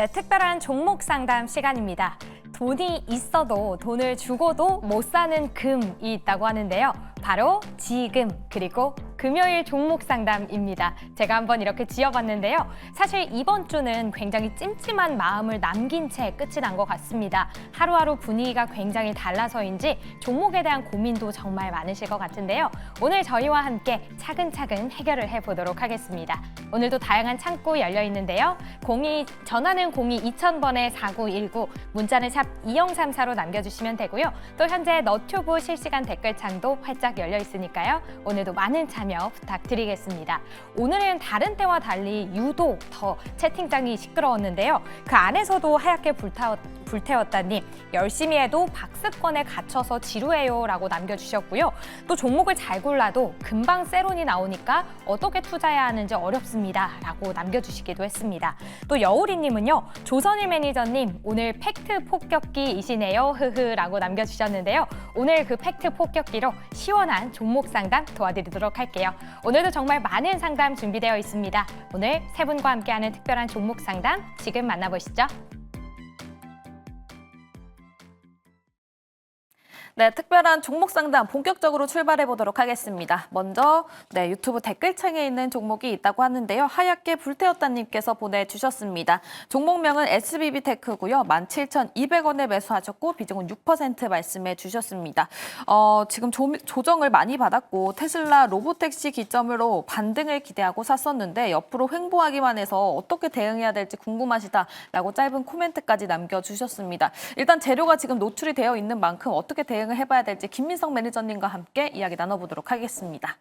네, 특별한 종목 상담 시간입니다. 돈이 있어도 돈을 주고도 못 사는 금이 있다고 하는데요. 바로 지금 그리고 금요일 종목 상담입니다. 제가 한번 이렇게 지어봤는데요. 사실 이번 주는 굉장히 찜찜한 마음을 남긴 채 끝이 난 것 같습니다. 하루하루 분위기가 굉장히 달라서인지 종목에 대한 고민도 정말 많으실 것 같은데요. 오늘 저희와 함께 차근차근 해결을 해보도록 하겠습니다. 오늘도 다양한 창구 열려 있는데요. 전화는 02-2000번에 4919, 문자는 샵 2034로 남겨주시면 되고요. 또 현재 너튜브 실시간 댓글창도 활짝 열려 있으니까요. 오늘도 많은 참여 부탁드리겠습니다. 오늘은 다른 때와 달리 유독 더 채팅창이 시끄러웠는데요. 그 안에서도 하얗게 불태웠다님, 열심히 해도 박스권에 갇혀서 지루해요 라고 남겨주셨고요. 또 종목을 잘 골라도 금방 세론이 나오니까 어떻게 투자해야 하는지 어렵습니다 라고 남겨주시기도 했습니다. 또 여우리님은요, 조선일 매니저님 오늘 팩트 폭격기이시네요 흐흐 라고 남겨주셨는데요. 오늘 그 팩트 폭격기로 시원한 종목 상담 도와드리도록 할게요. 오늘도 정말 많은 상담 준비되어 있습니다. 오늘 세 분과 함께하는 특별한 종목 상담 지금 만나보시죠. 네, 특별한 종목 상담 본격적으로 출발해 보도록 하겠습니다. 먼저 유튜브 댓글창에 있는 종목이 있다고 하는데요. 하얗게 불태웠다님께서 보내주셨습니다. 종목명은 SBB테크고요. 17,200원에 매수하셨고 비중은 6% 말씀해 주셨습니다. 지금 조정을 많이 받았고 테슬라 로보택시 기점으로 반등을 기대하고 샀었는데 옆으로 횡보하기만 해서 어떻게 대응해야 될지 궁금하시다라고 짧은 코멘트까지 남겨주셨습니다. 일단 재료가 지금 노출이 되어 있는 만큼 어떻게 대응을 해봐야 될지 김민석 매니저님과 함께 이야기 나눠보도록 하겠습니다.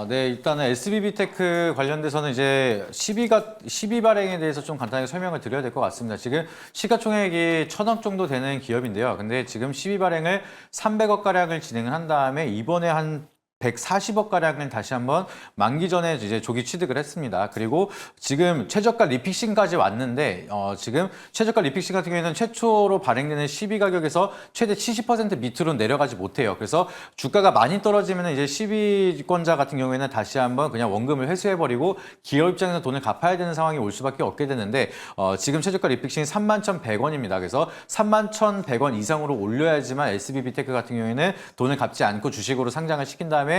네, 일단은 SBB테크 관련돼서는 이제 12 발행에 대해서 좀 간단하게 설명을 드려야 될 것 같습니다. 지금 시가총액이 1,000억 정도 되는 기업인데요. 근데 지금 12 발행을 300억 가량을 진행을 한 다음에 이번에 한 140억 가량을 다시 한번 만기 전에 이제 조기 취득을 했습니다. 그리고 지금 최저가 리픽싱까지 왔는데 지금 최저가 리픽싱 같은 경우에는 최초로 발행되는 12 가격에서 최대 70% 밑으로 내려가지 못해요. 그래서 주가가 많이 떨어지면 이제 12권자 같은 경우에는 다시 한번 그냥 원금을 회수해버리고 기업 입장에서 돈을 갚아야 되는 상황이 올 수밖에 없게 되는데 지금 최저가 리픽싱이 31,100원입니다. 그래서 31,100원 이상으로 올려야지만 SBB테크 같은 경우에는 돈을 갚지 않고 주식으로 상장을 시킨 다음에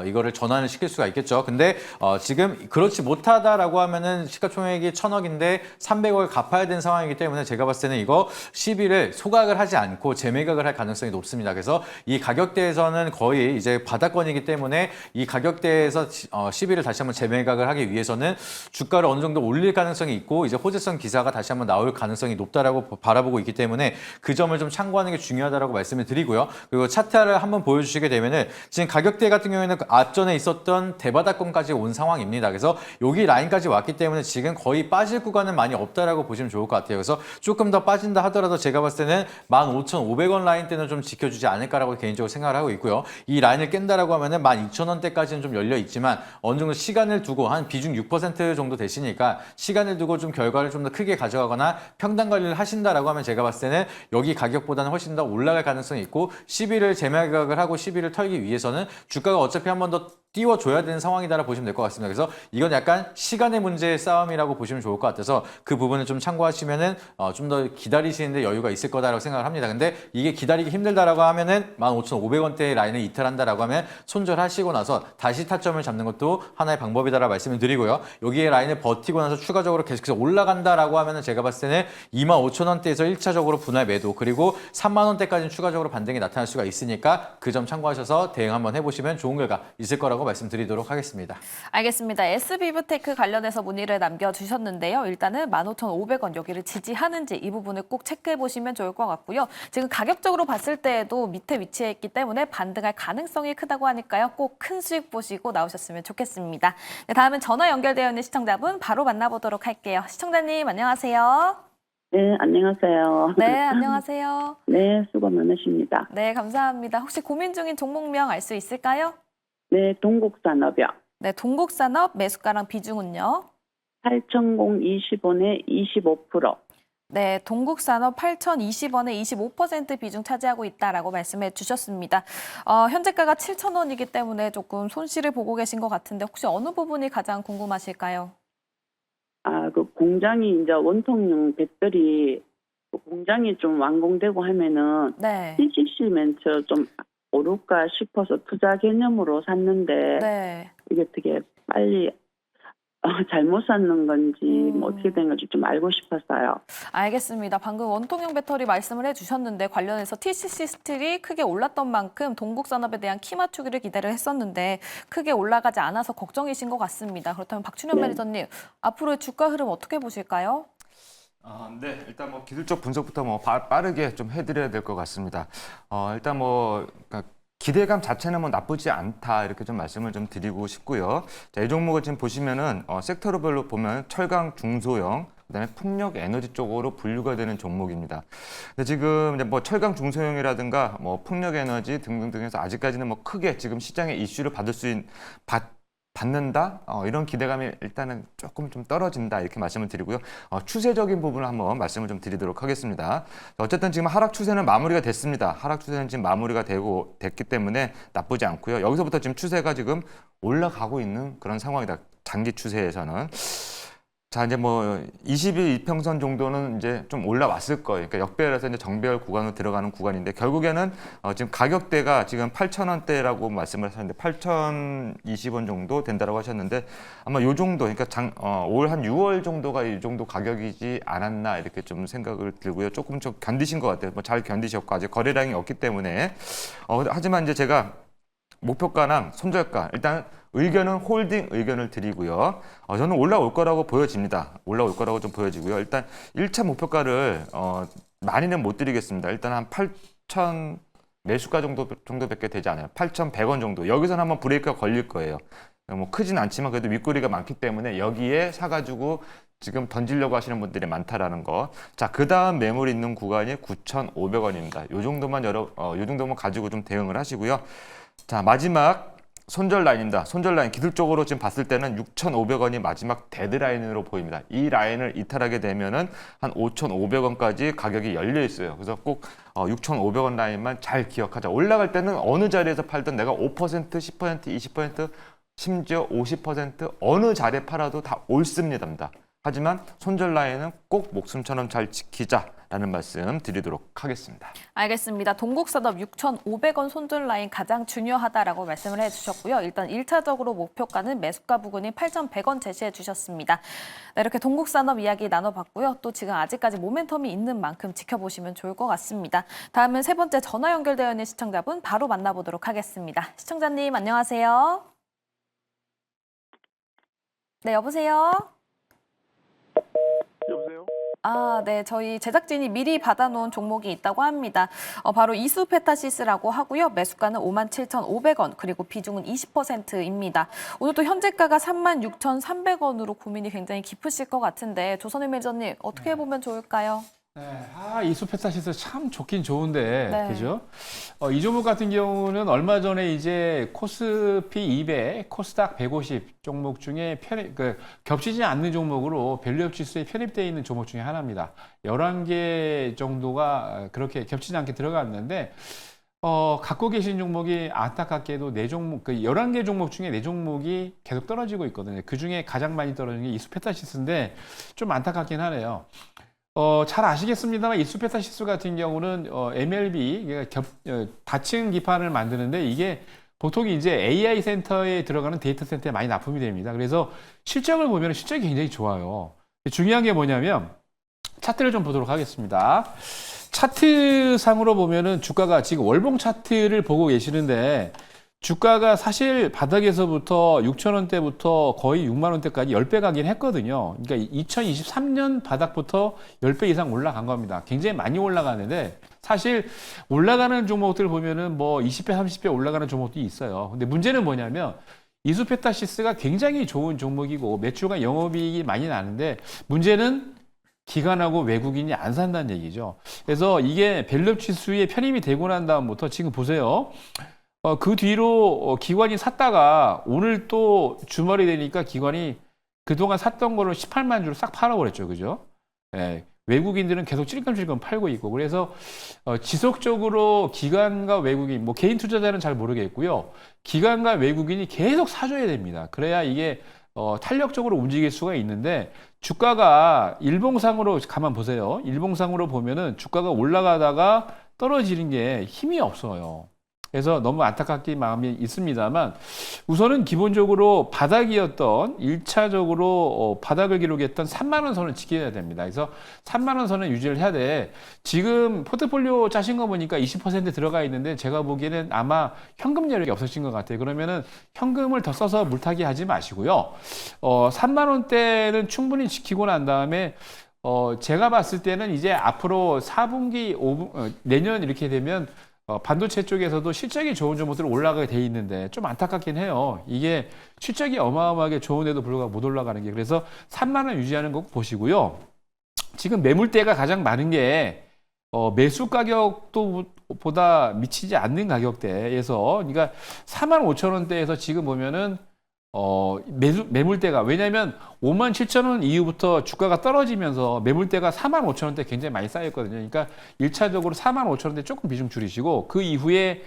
이거를 전환을 시킬 수가 있겠죠. 근데 지금 그렇지 못하다라고 하면은 시가총액이 1,000억인데 300억을 갚아야 되는 상황이기 때문에 제가 봤을 때는 이거 12를 소각을 하지 않고 재매각을 할 가능성이 높습니다. 그래서 이 가격대에서는 거의 이제 바닥권이기 때문에 이 가격대에서 12를 다시 한번 재매각을 하기 위해서는 주가를 어느 정도 올릴 가능성이 있고 이제 호재성 기사가 다시 한번 나올 가능성이 높다라고 바라보고 있기 때문에 그 점을 좀 참고하는 게 중요하다라고 말씀을 드리고요. 그리고 차트를 한번 보여주시게 되면은 지금 가격대 같은 경우에는 앞전에 있었던 대바닥권까지 온 상황입니다. 그래서 여기 라인까지 왔기 때문에 지금 거의 빠질 구간은 많이 없다라고 보시면 좋을 것 같아요. 그래서 조금 더 빠진다 하더라도 제가 봤을 때는 15,500원 라인 때는 좀 지켜주지 않을까라고 개인적으로 생각을 하고 있고요. 이 라인을 깬다라고 하면은 12,000원대까지는 좀 열려 있지만 어느 정도 시간을 두고 한 비중 6% 정도 되시니까 시간을 두고 좀 결과를 좀 더 크게 가져가거나 평단 관리를 하신다라고 하면 제가 봤을 때는 여기 가격보다는 훨씬 더 올라갈 가능성이 있고 10일을 재매각을 하고 10일을 털기 위해서는 주가가 어차피 한 번 더 띄워줘야 되는 상황이다라고 보시면 될 것 같습니다. 그래서 이건 약간 시간의 문제의 싸움이라고 보시면 좋을 것 같아서 그 부분을 좀 참고하시면은 좀 더 기다리시는데 여유가 있을 거다라고 생각을 합니다. 근데 이게 기다리기 힘들다라고 하면은 15,500원대의 라인을 이탈한다라고 하면 손절하시고 나서 다시 타점을 잡는 것도 하나의 방법이다라고 말씀을 드리고요. 여기에 라인을 버티고 나서 추가적으로 계속해서 올라간다라고 하면은 제가 봤을 때는 25,000원대에서 1차적으로 분할 매도 그리고 3만 원대까지는 추가적으로 반등이 나타날 수가 있으니까 그 점 참고하셔서 대응 한번 해보시면 좋은 결과 있을 거라고 말씀드리도록 하겠습니다. 알겠습니다. SBB테크 관련해서 문의를 남겨주셨는데요. 일단은 15,500원 여기를 지지하는지 이 부분을 꼭 체크해 보시면 좋을 것 같고요. 지금 가격적으로 봤을 때에도 밑에 위치해 있기 때문에 반등할 가능성이 크다고 하니까요. 꼭 큰 수익 보시고 나오셨으면 좋겠습니다. 네, 다음은 전화 연결되어 있는 시청자분 바로 만나보도록 할게요. 시청자님 안녕하세요. 네, 안녕하세요. 네, 안녕하세요. 네, 수고 많으십니다. 네, 감사합니다. 혹시 고민 중인 종목명 알 수 있을까요? 네, 동국산업이요. 네, 동국산업 매수가랑 비중은요? 8,020원에 25%. 네, 동국산업 8,020원에 25% 비중 차지하고 있다라고 말씀해 주셨습니다. 현재가가 7,000원이기 때문에 조금 손실을 보고 계신 것 같은데 혹시 어느 부분이 가장 궁금하실까요? 그 공장이 이제 원통용 배터리 그 공장이 좀 완공되고 하면은 네. PCC 멘트 좀 오를까 싶어서 투자 개념으로 샀는데 네. 이게 어떻게 빨리 잘못 샀는 건지 뭐 음. 어떻게 된 건지 좀 알고 싶었어요. 알겠습니다. 방금 원통형 배터리 말씀을 해주셨는데 관련해서 TCC 스틸이 크게 올랐던 만큼 동국산업에 대한 키 맞추기를 기대를 했었는데 크게 올라가지 않아서 걱정이신 것 같습니다. 그렇다면 박춘현 네. 매니저님, 앞으로의 주가 흐름 어떻게 보실까요? 네, 일단 뭐 기술적 분석부터 뭐 빠르게 좀 해드려야 될 것 같습니다. 일단 뭐 그러니까 기대감 자체는 뭐 나쁘지 않다 이렇게 좀 말씀을 좀 드리고 싶고요. 자, 이 종목을 지금 보시면은 섹터별로 보면 철강, 중소형, 그다음에 풍력, 에너지 쪽으로 분류가 되는 종목입니다. 근데 지금 이제 뭐 철강, 중소형이라든가 뭐 풍력, 에너지 등등등해서 아직까지는 뭐 크게 지금 시장의 이슈를 받는다? 이런 기대감이 일단은 조금 좀 떨어진다 이렇게 말씀을 드리고요. 추세적인 부분을 한번 말씀을 좀 드리도록 하겠습니다. 어쨌든 지금 하락 추세는 마무리가 됐습니다. 하락 추세는 지금 마무리가 됐기 때문에 나쁘지 않고요. 여기서부터 지금 추세가 지금 올라가고 있는 그런 상황이다. 장기 추세에서는. 자, 이제 뭐 20일 이평선 정도는 이제 좀 올라왔을 거예요. 그러니까 역배열에서 이제 정배열 구간으로 들어가는 구간인데 결국에는 지금 가격대가 지금 8,000원대라고 말씀을 하셨는데 8,020원 정도 된다라고 하셨는데 아마 요 정도 그러니까 올 한 6월 정도가 이 정도 가격이지 않았나 이렇게 좀 생각을 들고요. 조금 좀 견디신 것 같아요. 뭐 잘 견디셨고 아직 거래량이 없기 때문에 하지만 이제 제가 목표가랑 손절가 일단 의견은 홀딩 의견을 드리고요. 저는 올라올 거라고 보여집니다. 올라올 거라고 좀 보여지고요. 일단 1차 목표가를 많이는 못 드리겠습니다. 일단 한 8,000 매수가 정도밖에 되지 않아요. 8,100원 정도. 여기서는 한번 브레이크가 걸릴 거예요. 뭐 크진 않지만 그래도 윗꼬리가 많기 때문에 여기에 사가지고 지금 던지려고 하시는 분들이 많다라는 거. 자, 그 다음 매물이 있는 구간이 9,500원입니다. 요 정도만 요 정도만 가지고 좀 대응을 하시고요. 자, 마지막 손절 라인입니다. 손절 라인 기술적으로 지금 봤을 때는 6,500원이 마지막 데드라인으로 보입니다. 이 라인을 이탈하게 되면은 한 5,500원까지 가격이 열려 있어요. 그래서 꼭 6,500원 라인만 잘 기억하자. 올라갈 때는 어느 자리에서 팔든 내가 5%, 10%, 20%, 심지어 50% 어느 자리에 팔아도 다 옳습니다. 하지만 손절 라인은 꼭 목숨처럼 잘 지키자라는 말씀 드리도록 하겠습니다. 알겠습니다. 동국산업 6,500원 손절 라인 가장 중요하다라고 말씀을 해주셨고요. 일단 1차적으로 목표가는 매수가 부근인 8,100원 제시해 주셨습니다. 네, 이렇게 동국산업 이야기 나눠봤고요. 또 지금 아직까지 모멘텀이 있는 만큼 지켜보시면 좋을 것 같습니다. 다음은 세 번째 전화 연결되어 있는 시청자분 바로 만나보도록 하겠습니다. 시청자님 안녕하세요. 네, 여보세요? 여보세요? 네, 저희 제작진이 미리 받아놓은 종목이 있다고 합니다. 바로 이수페타시스라고 하고요. 매수가는 57,500원, 그리고 비중은 20%입니다. 오늘도 현재가가 36,300원으로 고민이 굉장히 깊으실 것 같은데 조선일 매니저님 어떻게 보면 좋을까요? 네, 이수페타시스 참 좋긴 좋은데, 네. 그죠? 이 종목 같은 경우는 얼마 전에 이제 코스피 200, 코스닥 150 종목 중에 겹치지 않는 종목으로 밸류업 지수에 편입되어 있는 종목 중에 하나입니다. 11개 정도가 그렇게 겹치지 않게 들어갔는데, 갖고 계신 종목이 안타깝게도 4종목, 11개 종목 중에 4종목이 계속 떨어지고 있거든요. 그 중에 가장 많이 떨어지는 게 이수페타시스인데, 좀 안타깝긴 하네요. 잘 아시겠습니다만 이수페타시스 같은 경우는 MLB 다층 기판을 만드는데 이게 보통 이제 AI 센터에 들어가는 데이터 센터에 많이 납품이 됩니다. 그래서 실적을 보면 실적이 굉장히 좋아요. 중요한 게 뭐냐면 차트를 좀 보도록 하겠습니다. 차트상으로 보면은 주가가 지금 월봉 차트를 보고 계시는데 주가가 사실 바닥에서부터 6,000원대부터 거의 6만 원대까지 10배 가긴 했거든요. 그러니까 2023년 바닥부터 10배 이상 올라간 겁니다. 굉장히 많이 올라가는데 사실 올라가는 종목들 보면은 뭐 20배, 30배 올라가는 종목도 있어요. 근데 문제는 뭐냐면 이수페타시스가 굉장히 좋은 종목이고 매출과 영업이익이 많이 나는데 문제는 기관하고 외국인이 안 산다는 얘기죠. 그래서 이게 밸류업 지수에 편입이 되고 난 다음부터 지금 보세요. 그 뒤로 기관이 샀다가 오늘 또 주말이 되니까 기관이 그동안 샀던 거를 18만 주로 싹 팔아버렸죠. 그죠? 예, 외국인들은 계속 찔끔찔끔 팔고 있고 그래서 지속적으로 기관과 외국인, 뭐 개인 투자자는 잘 모르겠고요. 기관과 외국인이 계속 사줘야 됩니다. 그래야 이게 탄력적으로 움직일 수가 있는데 주가가 일봉상으로 가만 보세요. 일봉상으로 보면은 주가가 올라가다가 떨어지는 게 힘이 없어요. 그래서 너무 안타깝게 마음이 있습니다만 우선은 기본적으로 바닥이었던 1차적으로 바닥을 기록했던 3만 원 선을 지켜야 됩니다. 그래서 3만 원 선을 유지를 해야 돼. 지금 포트폴리오 짜신 거 보니까 20% 들어가 있는데 제가 보기에는 아마 현금 여력이 없으신 것 같아요. 그러면은 현금을 더 써서 물타기 하지 마시고요. 3만 원대는 충분히 지키고 난 다음에 제가 봤을 때는 이제 앞으로 4분기, 5분, 내년 이렇게 되면 반도체 쪽에서도 실적이 좋은 종목들이 올라가게 돼 있는데 좀 안타깝긴 해요. 이게 실적이 어마어마하게 좋은데도 불구하고 못 올라가는 게. 그래서 3만 원 유지하는 거 보시고요. 지금 매물대가 가장 많은 게 매수 가격도 보다 미치지 않는 가격대에서, 그러니까 4만 5천 원대에서 지금 보면은 매물대가, 왜냐하면 5만 7천 원 이후부터 주가가 떨어지면서 매물대가 4만 5천 원대 굉장히 많이 쌓였거든요. 그러니까 1차적으로 4만 5천 원대 조금 비중 줄이시고, 그 이후에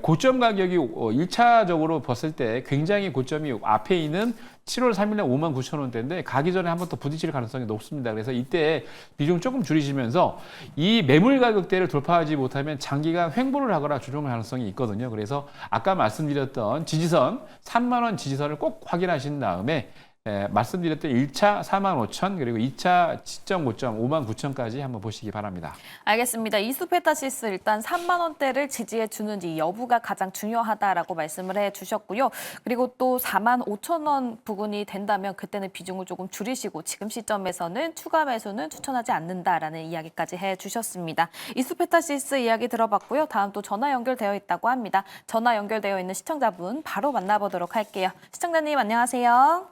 고점 가격이 1차적으로 봤을 때 굉장히 고점이 앞에 있는 7월 3일에 5만 9천 원대인데 가기 전에 한번 더 부딪힐 가능성이 높습니다. 그래서 이때 비중 조금 줄이시면서 이 매물 가격대를 돌파하지 못하면 장기간 횡보를 하거나 조정할 가능성이 있거든요. 그래서 아까 말씀드렸던 지지선 3만 원 지지선을 꼭 확인하신 다음에 말씀드렸던 1차 4만 5천, 그리고 2차 지점 고점 5만 9천까지 한번 보시기 바랍니다. 알겠습니다. 이수페타시스 일단 3만 원대를 지지해 주는지 여부가 가장 중요하다라고 말씀을 해주셨고요. 그리고 또 4만 5천 원 부근이 된다면 그때는 비중을 조금 줄이시고 지금 시점에서는 추가 매수는 추천하지 않는다라는 이야기까지 해주셨습니다. 이수페타시스 이야기 들어봤고요. 다음 또 전화 연결되어 있다고 합니다. 전화 연결되어 있는 시청자분 바로 만나보도록 할게요. 시청자님 안녕하세요.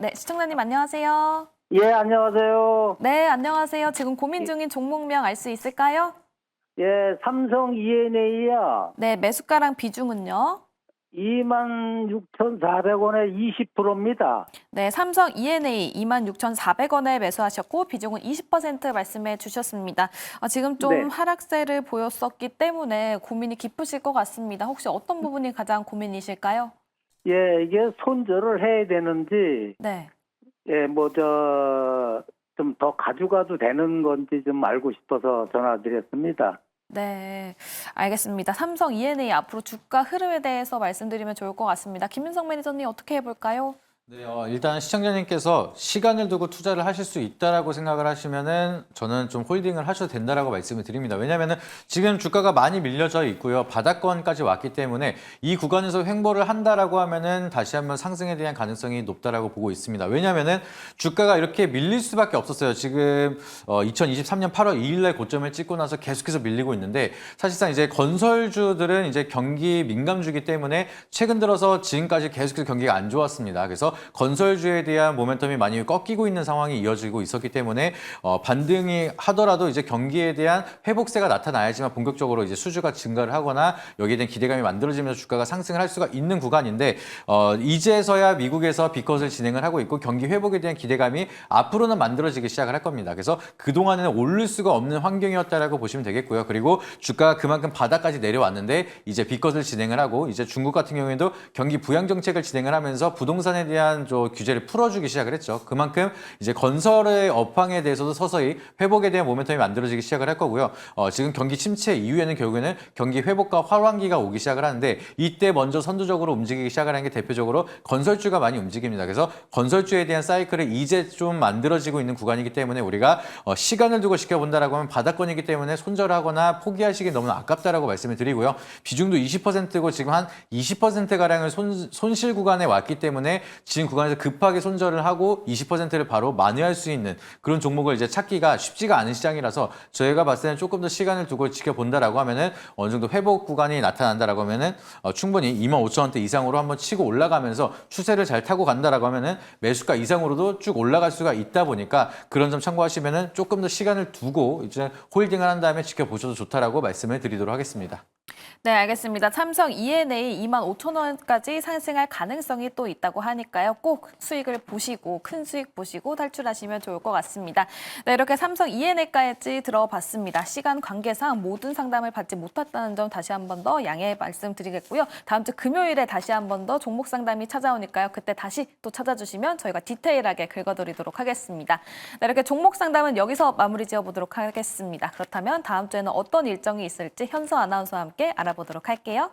네, 시청자님 안녕하세요. 예, 안녕하세요. 네, 안녕하세요. 지금 고민 중인 종목명 알 수 있을까요? 예, 삼성 ENA야. 네, 매수가랑 비중은요? 26,400원에 20%입니다. 네, 삼성 ENA 26,400원에 매수하셨고 비중은 20% 말씀해 주셨습니다. 지금 좀 네. 하락세를 보였었기 때문에 고민이 깊으실 것 같습니다. 혹시 어떤 부분이 가장 고민이실까요? 예, 이게 손절을 해야 되는지, 네. 예, 좀 더 가져가도 되는 건지 좀 알고 싶어서 전화드렸습니다. 네, 알겠습니다. 삼성 ENA 앞으로 주가 흐름에 대해서 말씀드리면 좋을 것 같습니다. 김윤성 매니저님 어떻게 해볼까요? 네, 일단 시청자님께서 시간을 두고 투자를 하실 수 있다라고 생각을 하시면은 저는 좀 홀딩을 하셔도 된다라고 말씀을 드립니다. 왜냐하면은 지금 주가가 많이 밀려져 있고요. 바닥권까지 왔기 때문에 이 구간에서 횡보를 한다라고 하면은 다시 한번 상승에 대한 가능성이 높다라고 보고 있습니다. 왜냐하면은 주가가 이렇게 밀릴 수밖에 없었어요. 지금 2023년 8월 2일 날 고점을 찍고 나서 계속해서 밀리고 있는데, 사실상 이제 건설주들은 이제 경기 민감주기 때문에 최근 들어서 지금까지 계속해서 경기가 안 좋았습니다. 그래서 건설주에 대한 모멘텀이 많이 꺾이고 있는 상황이 이어지고 있었기 때문에 반등이 하더라도 이제 경기에 대한 회복세가 나타나야지만 본격적으로 이제 수주가 증가를 하거나 여기에 대한 기대감이 만들어지면서 주가가 상승을 할 수가 있는 구간인데, 이제서야 미국에서 비컷을 진행을 하고 있고 경기 회복에 대한 기대감이 앞으로는 만들어지기 시작을 할 겁니다. 그래서 그동안에는 오를 수가 없는 환경이었다라고 보시면 되겠고요. 그리고 주가가 그만큼 바닥까지 내려왔는데 이제 비컷을 진행을 하고 이제 중국 같은 경우에도 경기 부양 정책을 진행을 하면서 부동산에 대한 규제를 풀어주기 시작을 했죠. 그만큼 이제 건설의 업황에 대해서도 서서히 회복에 대한 모멘텀이 만들어지기 시작을 할 거고요. 지금 경기 침체 이후에는 결국에는 경기 회복과 활황기가 오기 시작을 하는데, 이때 먼저 선두적으로 움직이기 시작을 하는 게 대표적으로 건설주가 많이 움직입니다. 그래서 건설주에 대한 사이클을 이제 좀 만들어지고 있는 구간이기 때문에 우리가 시간을 두고 지켜본다라고 하면 바닥권이기 때문에 손절하거나 포기하시기 너무 아깝다라고 말씀을 드리고요. 비중도 20%고 지금 한 20%가량을 손실 구간에 왔기 때문에 지금 구간에서 급하게 손절을 하고 20%를 바로 만회할 수 있는 그런 종목을 이제 찾기가 쉽지가 않은 시장이라서 저희가 봤을 때는 조금 더 시간을 두고 지켜본다라고 하면은 어느 정도 회복 구간이 나타난다라고 하면은 충분히 25,000원대 이상으로 한번 치고 올라가면서 추세를 잘 타고 간다라고 하면은 매수가 이상으로도 쭉 올라갈 수가 있다 보니까 그런 점 참고하시면은 조금 더 시간을 두고 이제 홀딩을 한 다음에 지켜보셔도 좋다라고 말씀을 드리도록 하겠습니다. 네, 알겠습니다. 삼성 ENA 25,000원까지 상승할 가능성이 또 있다고 하니까요. 꼭 수익을 보시고 큰 수익 보시고 탈출하시면 좋을 것 같습니다. 네, 이렇게 삼성 ENA까지 들어봤습니다. 시간 관계상 모든 상담을 받지 못했다는 점 다시 한 번 더 양해 말씀드리겠고요. 다음 주 금요일에 다시 한 번 더 종목 상담이 찾아오니까요. 그때 다시 또 찾아주시면 저희가 디테일하게 긁어드리도록 하겠습니다. 네, 이렇게 종목 상담은 여기서 마무리 지어보도록 하겠습니다. 그렇다면 다음 주에는 어떤 일정이 있을지 현서 아나운서와 함께 알아보도록 할게요.